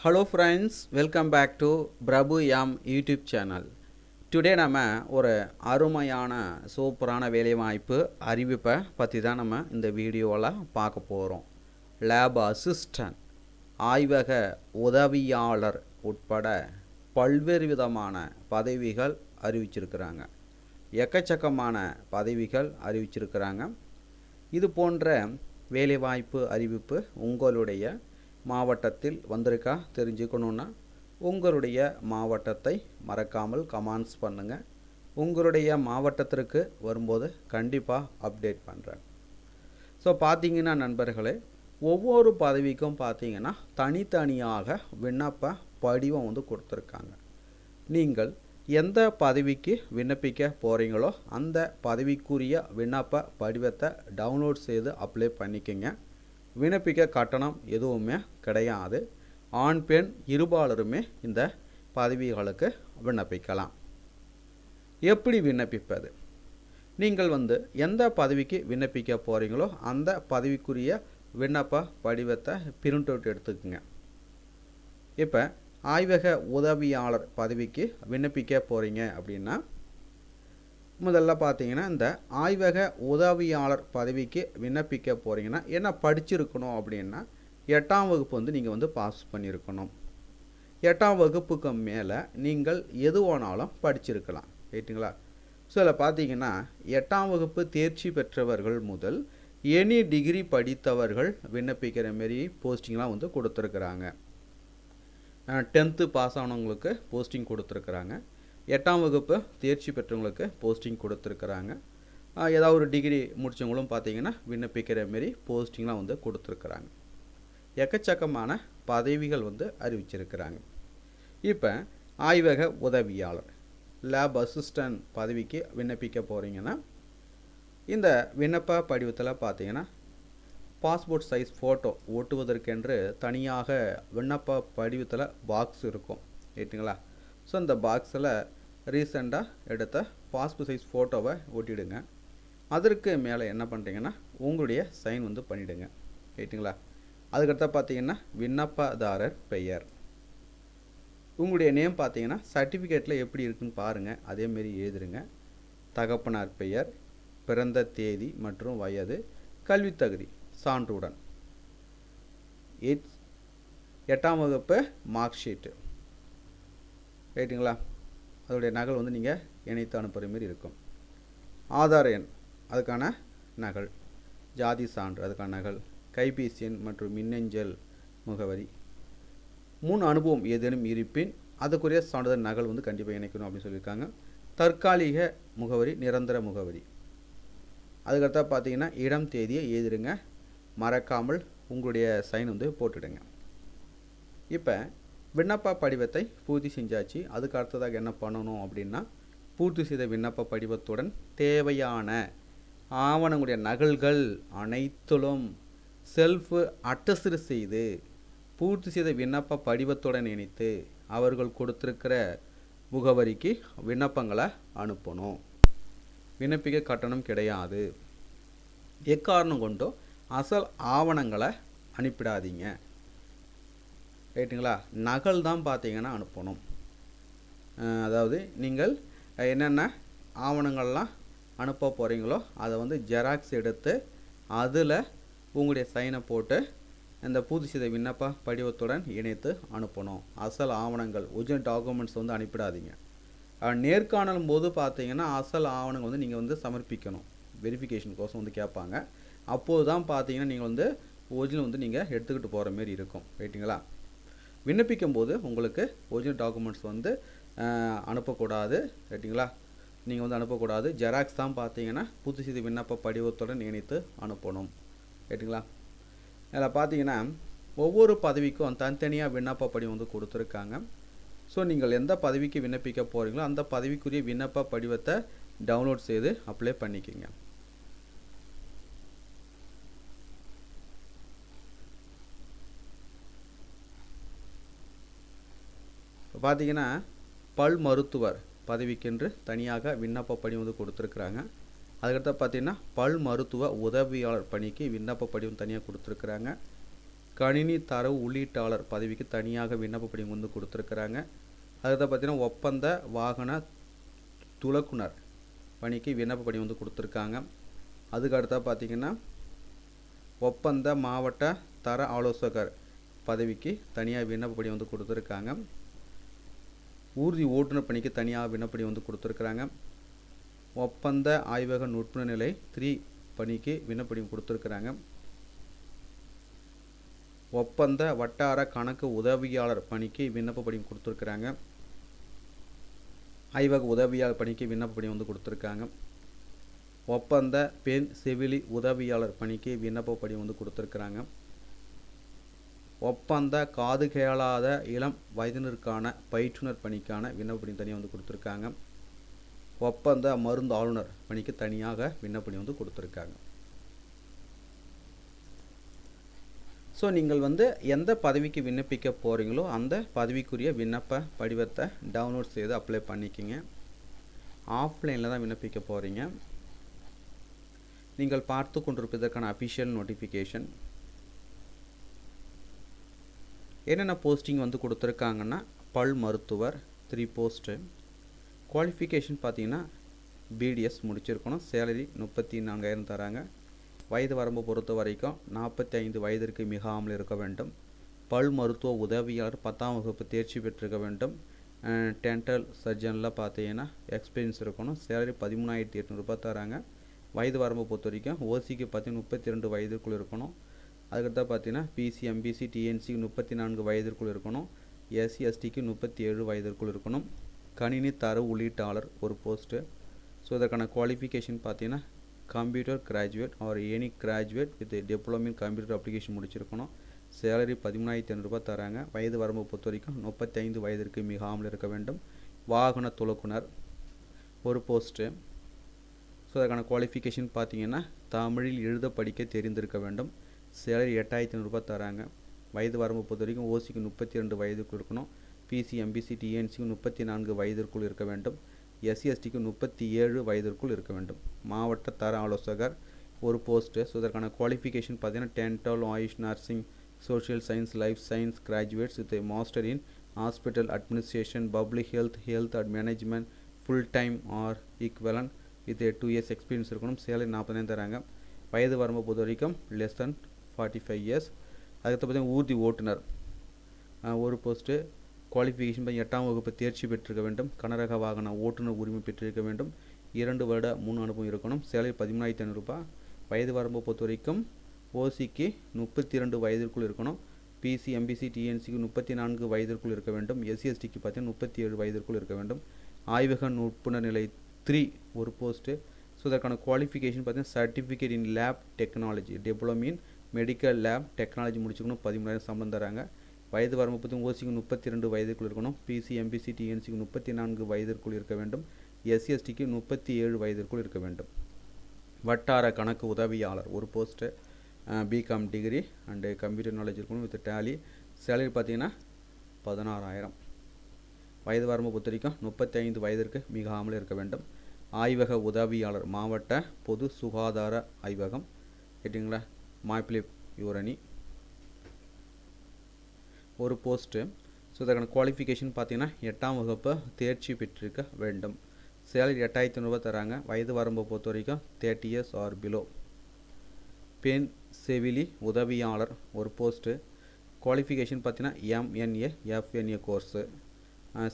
Hello friends, welcome back to Prabhu Yam YouTube channel. Today நம்ம ஒரு அருமையான சூப்பரான வேலைவாய்ப்பு அறிவிப்பை பற்றி தான் நம்ம இந்த வீடியோவில் பார்க்க போகிறோம். லேப் அசிஸ்டன்ட், ஆய்வக உதவியாளர் உட்பட பல்வேறு விதமான பதவிகள் அறிவிச்சிருக்கிறாங்க. எக்கச்சக்கமான பதவிகள் அறிவிச்சிருக்கிறாங்க. இது போன்ற வேலைவாய்ப்பு அறிவிப்பு உங்களுடைய மாவட்டத்தில் வந்திருக்கா தெரிஞ்சுக்கணுன்னா உங்களுடைய மாவட்டத்தை மறக்காமல் கமெண்ட்ஸ் பண்ணுங்கள். உங்களுடைய மாவட்டத்திற்கு வரும்போது கண்டிப்பாக அப்டேட் பண்ணுறேன். ஸோ பார்த்தீங்கன்னா நண்பர்களே, ஒவ்வொரு பதவிக்கும் பார்த்தீங்கன்னா தனித்தனியாக விண்ணப்ப படிவம் கொடுத்துருக்காங்க. நீங்கள் எந்த பதவிக்கு விண்ணப்பிக்க போகிறீங்களோ அந்த பதவிக்குரிய விண்ணப்ப படிவத்தை டவுன்லோட் செய்து அப்ளை பண்ணிக்கோங்க. விண்ணப்பிக்க கட்டணம் எதுவுமே கிடையாது. ஆண் பெண் இருபாலருமே இந்த பதவிகளுக்கு விண்ணப்பிக்கலாம். எப்படி விண்ணப்பிப்பது? நீங்கள் எந்த பதவிக்கு விண்ணப்பிக்க போகிறீங்களோ அந்த பதவிக்குரிய விண்ணப்ப படிவத்தை பிரிண்ட் அவுட் எடுத்துக்கோங்க. இப்போ ஆய்வக உதவியாளர் பதவிக்கு விண்ணப்பிக்க போகிறீங்க அப்படின்னா முதல்ல பார்த்தீங்கன்னா இந்த ஆய்வக உதவியாளர் பதவிக்கு விண்ணப்பிக்க போகிறீங்கன்னா என்ன படிச்சிருக்கணும் அப்படின்னா 8ஆம் வகுப்பு நீங்கள் பாஸ் பண்ணியிருக்கணும். 8ஆம் வகுப்புக்கு மேலே நீங்கள் எது வேணாலும் படிச்சிருக்கலாம். ரைட்டுங்களா? ஸோ இதில் பார்த்தீங்கன்னா 8ஆம் வகுப்பு தேர்ச்சி பெற்றவர்கள் முதல் எனி டிகிரி படித்தவர்கள் விண்ணப்பிக்கிற மாரி போஸ்டிங்லாம் கொடுத்துருக்குறாங்க. 10th பாஸ் ஆனவங்களுக்கு போஸ்டிங் கொடுத்துருக்குறாங்க. 8ஆம் வகுப்பு தேர்ச்சி பெற்றவங்களுக்கு போஸ்டிங் கொடுத்துருக்குறாங்க. ஏதாவது ஒரு டிகிரி முடித்தவங்களும் பார்த்தீங்கன்னா விண்ணப்பிக்கிற மாரி போஸ்டிங்லாம் கொடுத்துருக்குறாங்க. எக்கச்சக்கமான பதவிகள் அறிவிச்சிருக்கிறாங்க. இப்போ ஆய்வக உதவியாளர் லேப் அசிஸ்டன்ட் பதவிக்கு விண்ணப்பிக்க போகிறீங்கன்னா இந்த விண்ணப்ப படிவத்தில் பார்த்தீங்கன்னா பாஸ்போர்ட் சைஸ் ஃபோட்டோ ஒட்டுவதற்கென்று தனியாக விண்ணப்ப படிவத்தில் பாக்ஸ் இருக்கும். ரைட்டுங்களா? ஸோ அந்த பாக்ஸில் ரீசெண்டாக எடுத்த பாஸ்போர்ட் சைஸ் ஃபோட்டோவை ஒட்டிடுங்க. அதற்கு மேலே என்ன பண்ணுறீங்கன்னா உங்களுடைய சைன் பண்ணிவிடுங்க. ரைட்டுங்களா? அதுக்கடுத்த பார்த்தீங்கன்னா விண்ணப்பதாரர் பெயர், உங்களுடைய நேம் பார்த்தீங்கன்னா சர்டிஃபிகேட்டில் எப்படி இருக்குன்னு பாருங்கள், அதேமாரி எழுதுருங்க. தகப்பனார் பெயர், பிறந்த தேதி மற்றும் வயது, கல்வித்தகுதி சான்றுடன், 8ஆம் வகுப்பு மார்க் ஷீட்டு. ரைட்டுங்களா? அதோடைய நகல் நீங்கள் இணைத்து அனுப்புகிற மாரி இருக்கும். ஆதார் எண் அதுக்கான நகல், ஜாதி சான்று அதுக்கான நகல், கைபேசி எண் மற்றும் மின்னஞ்சல் முகவரி, 3 அனுபவம் ஏதேனும் இருப்பின் அதுக்குரிய சான்றிதழ் நகல் கண்டிப்பாக இணைக்கணும் அப்படின்னு சொல்லியிருக்காங்க. தற்காலிக முகவரி, நிரந்தர முகவரி. அதுக்கடுத்தா பார்த்தீங்கன்னா இடம் தேதியை எழுதிடுங்க. மறக்காமல் உங்களுடைய சைன் போட்டுடுங்க. இப்போ விண்ணப்ப படிவத்தை பூர்த்தி செஞ்சாச்சு. அதுக்கு அடுத்ததாக என்ன பண்ணணும் அப்படின்னா பூர்த்தி செய்த விண்ணப்ப படிவத்துடன் தேவையான ஆவணங்களுடைய நகல்கள் அனைத்திலும் செல்ஃப் அட்டஸ்டு செய்து பூர்த்தி செய்த விண்ணப்ப படிவத்துடன் இணைத்து அவர்கள் கொடுத்திருக்கிற முகவரிக்கு விண்ணப்பங்களை அனுப்பணும். விண்ணப்பிக்க கட்டணம் கிடையாது. எக்காரணம் கொண்டோ அசல் ஆவணங்களை அனுப்பிடாதீங்க. ரைட்டுங்களா? நகல் தான் பார்த்தீங்கன்னா அனுப்பணும். அதாவது நீங்கள் என்னென்ன ஆவணங்கள்லாம் அனுப்ப போகிறீங்களோ அதை ஜெராக்ஸ் எடுத்து அதில் உங்களுடைய சைனை போட்டு இந்த பூர்த்தி செய்த விண்ணப்ப படிவத்துடன் இணைத்து அனுப்பணும். அசல் ஆவணங்கள் ஒரிஜினல் டாக்குமெண்ட்ஸ் அனுப்பிடாதீங்க. நேர்காணலும் போது பார்த்தீங்கன்னா அசல் ஆவணங்கள் நீங்கள் சமர்ப்பிக்கணும். வெரிஃபிகேஷன் கோசம் கேட்பாங்க. அப்போது தான் பார்த்தீங்கன்னா நீங்கள் ஒரிஜினல் நீங்கள் எடுத்துக்கிட்டு போகிற மாரி இருக்கும். ரைட்டுங்களா? விண்ணப்பிக்கும் போது உங்களுக்கு ஒரிஜினல் டாக்குமெண்ட்ஸ் அனுப்பக்கூடாது. ரைட்டுங்களா? நீங்கள் அனுப்பக்கூடாது. ஜெராக்ஸ் தான் பார்த்தீங்கன்னா பூர்த்தி செய்த விண்ணப்ப படிவத்துடன் இணைத்து அனுப்பணும். ரைட்டுங்களா? இதில் பார்த்தீங்கன்னா ஒவ்வொரு பதவிக்கும் தனித்தனியாக விண்ணப்ப படிவம் கொடுத்துருக்காங்க. ஸோ நீங்கள் எந்த பதவிக்கு விண்ணப்பிக்க போகிறீங்களோ அந்த பதவிக்குரிய விண்ணப்ப படிவத்தை டவுன்லோட் செய்து அப்ளை பண்ணிக்கோங்க. பார்த்தீங்கன்னா பல் மருத்துவர் பதவிக்கென்று தனியாக விண்ணப்ப படிவம் கொடுத்துருக்குறாங்க. அதுக்கடுத்து பார்த்தீங்கன்னா பல் மருத்துவ உதவியாளர் பணிக்கு விண்ணப்ப படிவம் தனியாக கொடுத்துருக்குறாங்க. கணினி தரவு உள்ளீட்டாளர் பதவிக்கு தனியாக விண்ணப்ப படிவம் வந்து கொடுத்துருக்குறாங்க. அதுதான் பார்த்தீங்கன்னா ஒப்பந்த வாகன துலக்குனர் பணிக்கு விண்ணப்ப படிவம் வந்து கொடுத்துருக்காங்க. அதுக்கு அடுத்தா பார்த்தீங்கன்னா ஒப்பந்த மாவட்ட தர ஆலோசகர் பதவிக்கு தனியாக விண்ணப்ப படிவம் வந்து கொடுத்துருக்காங்க. ஊர்தி ஓட்டுநர் பணிக்கு தனியாக விண்ணப்ப படிவம் வந்து கொடுத்துருக்குறாங்க. ஒப்பந்த ஆய்வக நுட்புணர் நிலை 3 பணிக்கு விண்ணப்ப படிவம் கொடுத்துருக்குறாங்க. ஒப்பந்த வட்டார கணக்கு உதவியாளர் பணிக்கு விண்ணப்ப படிவம் கொடுத்துருக்குறாங்க. ஆய்வக உதவியாளர் பணிக்கு விண்ணப்ப படிவம் வந்து கொடுத்துருக்காங்க. ஒப்பந்த பெண் செவிலி உதவியாளர் பணிக்கு விண்ணப்ப படிவம் வந்து கொடுத்துருக்குறாங்க. ஒப்பந்த காது கேளாத இளம் வயதினருக்கான பயிற்றுனர் பணிக்கான விண்ணப்ப படிவம் தனியாக வந்து கொடுத்துருக்காங்க. ஒப்பந்த மருந்து ஆளுநர் பணிக்கு தனியாக விண்ணப்ப படிவம் வந்து கொடுத்துருக்காங்க. ஸோ நீங்கள் வந்து எந்த பதவிக்கு விண்ணப்பிக்க போகிறீங்களோ அந்த பதவிக்குரிய விண்ணப்ப படிவத்தை டவுன்லோட் செய்து அப்ளை பண்ணிக்கிங்க. ஆஃப்லைனில் தான் விண்ணப்பிக்க போகிறீங்க. நீங்கள் பார்த்து கொண்டிருப்பதற்கான அஃபிஷியல் நோட்டிஃபிகேஷன். என்னென்ன போஸ்டிங் வந்து கொடுத்துருக்காங்கன்னா பல் மருத்துவர் 3 போஸ்ட்டு. குவாலிஃபிகேஷன் பார்த்தீங்கன்னா பிடிஎஸ் முடிச்சிருக்கணும். சேலரி 34,000 தராங்க. வயது வரம்பு பொறுத்த வரைக்கும் 45 வயதிற்கு மிகாமல் இருக்க வேண்டும். பல் மருத்துவ உதவியாளர் 10ஆம் வகுப்பு தேர்ச்சி பெற்றிருக்க வேண்டும். டென்டல் சர்ஜனில் பார்த்தீங்கன்னா எக்ஸ்பீரியன்ஸ் இருக்கணும். சேலரி 13,800 ரூபாய் தராங்க. வயது வரம்பு பொறுத்த வரைக்கும் ஓசிக்கு பார்த்தீங்கன்னா 32 வயதிற்குள் இருக்கணும். அதுக்கடுத்தா பார்த்தீங்கன்னா பிசி எம்பிசி டிஎன்சிக்கு 34 வயதிற்குள் இருக்கணும். எஸ்சி எஸ்டிக்கு 37 வயதிற்குள் இருக்கணும். கணினி தரவு உள்ளீட்டாளர் ஒரு போஸ்ட்டு. ஸோ இதற்கான குவாலிஃபிகேஷன் பார்த்தீங்கன்னா computer graduate or any graduate with diploma in computer application முடிச்சிருக்கணும். சேலரி 13,500 ரூபாய் தராங்க. வயது வரம்பு பொறுத்த வரைக்கும் 35 வயதிற்கு மிகாமல் இருக்க வேண்டும். வாகன துலக்குனர் ஒரு போஸ்ட்டு. ஸோ அதற்கான குவாலிஃபிகேஷன் பார்த்தீங்கன்னா தமிழில் எழுத படிக்க தெரிந்திருக்க வேண்டும். சேலரி 8,500 ரூபாய் தராங்க. வயது வரம்பு பொறுத்த வரைக்கும் ஓசிக்கு 32 வயதுக்குள் இருக்கணும். பிசி எம்பிசி டிஎன்சிக்கு 34 வயதிற்குள் இருக்க வேண்டும். எஸ்சி எஸ்டிக்கு 37 வயதிற்குள் இருக்க வேண்டும். மாவட்ட தர ஆலோசகர் ஒரு போஸ்ட்டு. ஸோ இதற்கான குவாலிஃபிகேஷன் பார்த்தீங்கன்னா dental AYUSH nursing social science life science graduates with master in hospital administration public health and management full time or equivalent with 2 years experience இருக்கணும். சேலரி 40,000 தராங்க. வயது வரம்பு பொறுத்த வரைக்கும் லெஸ் தென் 45 years. அதுக்கு பார்த்தீங்கன்னா ஊர்தி ஓட்டுநர் ஒரு போஸ்ட்டு. குவாலிஃபிகேஷன் 8ஆம் வகுப்பு தேர்ச்சி பெற்றிருக்க வேண்டும். கனரக வாகன ஓட்டுநர் உரிமை பெற்றிருக்க வேண்டும். 2 வருட முன் அனுபவம் இருக்கணும். சேலரி 13,500 ரூபாய். வயது வரம்பு பொறுத்த வரைக்கும் ஓசிக்கு 32 வயதிற்குள் இருக்கணும். பிசி எம்பிசி டிஎன்சிக்கு 34 வயதிற்குள் இருக்க வேண்டும். எஸ்சி எஸ்டிக்கு பார்த்தீங்கன்னா 37 வயதிற்குள் இருக்க வேண்டும். ஆய்வக நுட்புணர் நிலை 3 ஒரு போஸ்ட்டு. ஸோ இதற்கான குவாலிஃபிகேஷன் பார்த்தீங்கன்னா certificate in lab technology diploma in medical lab technology முடிச்சுக்கணும். 13,000 சம்பளம் தராங்க. வயது வரம்பு பார்த்தீங்கன்னா ஓசிக்கு 32 வயதிற்குள் இருக்கணும். பிசி எம்பிசி டிஎன்சிக்கு 34 வயதிற்குள் இருக்க வேண்டும். எஸ்சி எஸ்டிக்கு 37 வயதிற்குள் இருக்க வேண்டும். வட்டார கணக்கு உதவியாளர் ஒரு post. BCom degree and computer knowledge இருக்கணும் வித் டேலி. சேலரி பார்த்தீங்கன்னா 16,000. வயது வரம்பு பொறுத்த வரைக்கும் 35 வயதிற்கு மிகாமல் இருக்க வேண்டும். ஆய்வக உதவியாளர் மாவட்ட பொது சுகாதார ஆய்வகம் கேட்டிங்களா மாய்பிளி யூரணி ஒரு போஸ்ட்டு. ஸோ இதற்கான குவாலிஃபிகேஷன் பார்த்தீங்கன்னா 8ஆம் வகுப்பு தேர்ச்சி பெற்றிருக்க வேண்டும். சேலரி 8,500 ரூபாய் தராங்க. வயது வரம்பு பொறுத்த வரைக்கும் 30 years ஆர் பிலோ. பெண் செவிலி உதவியாளர் ஒரு போஸ்ட்டு. குவாலிஃபிகேஷன் பார்த்தீங்கன்னா எம்என்ஏ எஃப்என்ஏ கோர்ஸு.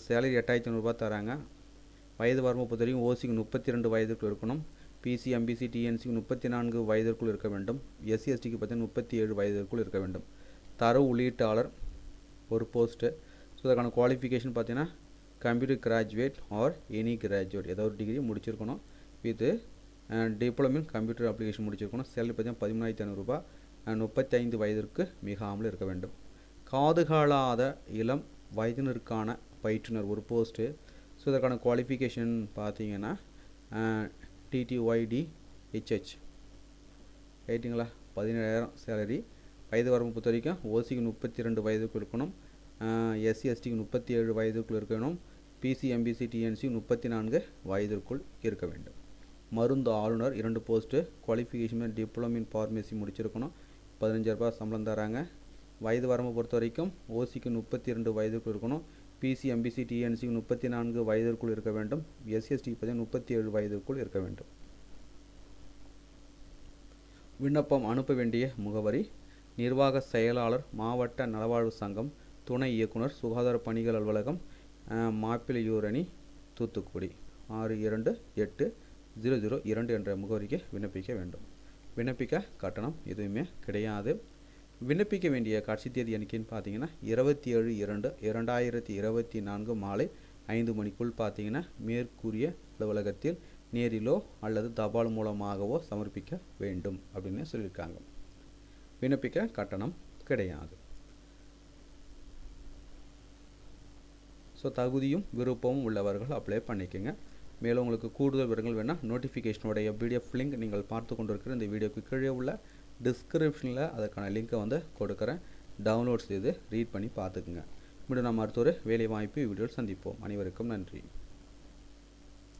சேலரி 8,500 ரூபாய் தராங்க. வயது வரம்பு பொறுத்த வரைக்கும் ஓசிக்கு 32 வயதிற்குள் இருக்கணும். பிசி எம்பிசி டிஎன்சிக்கு 34 வயதிற்குள் இருக்க வேண்டும். எஸ்சி எஸ்டிக்கு பார்த்தீங்கன்னா 37 வயதிற்குள் இருக்க வேண்டும். தரவு உள்ளீட்டாளர் ஒரு போஸ்ட்டு. ஸோ அதற்கான குவாலிஃபிகேஷன் பார்த்தீங்கன்னா computer graduate or any graduate ஏதாவது ஒரு டிகிரி முடிச்சிருக்கணும். With diploma in computer application முடிச்சிருக்கணும். சேலரி பார்த்தீங்கன்னா 13,500 ரூபாய். 35 வயதிற்கு மிகாமல் இருக்க வேண்டும். காதுகாலாத இளம் வயதினருக்கான பயிற்றுனர் ஒரு போஸ்ட்டு. ஸோ இதற்கான குவாலிஃபிகேஷன் பார்த்தீங்கன்னா டிடிஒய்டிஹெச்ஹெச் ரைட்டுங்களா 17,000 சேலரி. வயது வரம்பு பொறுத்த வரைக்கும் ஓசிக்கு 32 வயதுக்குள் இருக்கணும். எஸ்சி எஸ்டிக்கு 37 வயதுக்குள் இருக்கணும். பிசி எம்பிசி டிஎன்சி 34 வயதிற்குள் இருக்க வேண்டும். மருந்து ஆளுநர் 2 post. Qualification diploma in pharmacy முடிச்சிருக்கணும். 15,000 ரூபாய் சம்பளம் தராங்க. வயது வரம்பை பொறுத்த வரைக்கும் ஓசிக்கு 32 வயதுக்குள் இருக்கணும், பிசி எம்பிசி டிஎன்சிக்கு 34 வயதிற்குள் இருக்க வேண்டும், எஸ்சிஎஸ்டி பார்த்தீங்கன்னா 37 வயதிற்குள் இருக்க வேண்டும். விண்ணப்பம் அனுப்ப வேண்டிய முகவரி நிர்வாக செயலாளர், மாவட்ட நலவாழ்வு சங்கம், துணை இயக்குனர், சுகாதார பணிகள் அலுவலகம், மாப்பிள்ளையூரணி, தூத்துக்குடி 628002 என்ற முகவரிக்கு விண்ணப்பிக்க வேண்டும். விண்ணப்பிக்க கட்டணம் எதுவுமே கிடையாது. விண்ணப்பிக்க வேண்டிய கடைசி தேதி என்னைக்குன்னு பார்த்தீங்கன்னா 27/2/2024 மாலை 5 மணிக்குள் பார்த்தீங்கன்னா மேற்கூறிய அலுவலகத்தில் நேரிலோ அல்லது தபால் மூலமாகவோ சமர்ப்பிக்க வேண்டும் அப்படின்னு சொல்லியிருக்காங்க. விண்ணப்பிக்க கட்டணம் கிடையாது. ஸோ தகுதியும் விருப்பமும் உள்ளவர்கள் அப்ளை பண்ணிக்கோங்க. மேலும் உங்களுக்கு கூடுதல் விவரங்கள் வேணால் நோட்டிஃபிகேஷனுடைய பிடிஎஃப் லிங்க் நீங்கள் பார்த்து கொண்டிருக்கிற இந்த வீடியோக்கு கீழே உள்ள டிஸ்கிரிப்ஷனில் அதற்கான லிங்க்கை வந்து கொடுக்குறேன். டவுன்லோட் செய்து ரீட் பண்ணி பார்த்துக்குங்க. மீண்டும் நம்ம அடுத்த ஒரு வேலை வாய்ப்பு வீடியோவில் சந்திப்போம். அனைவருக்கும் நன்றி.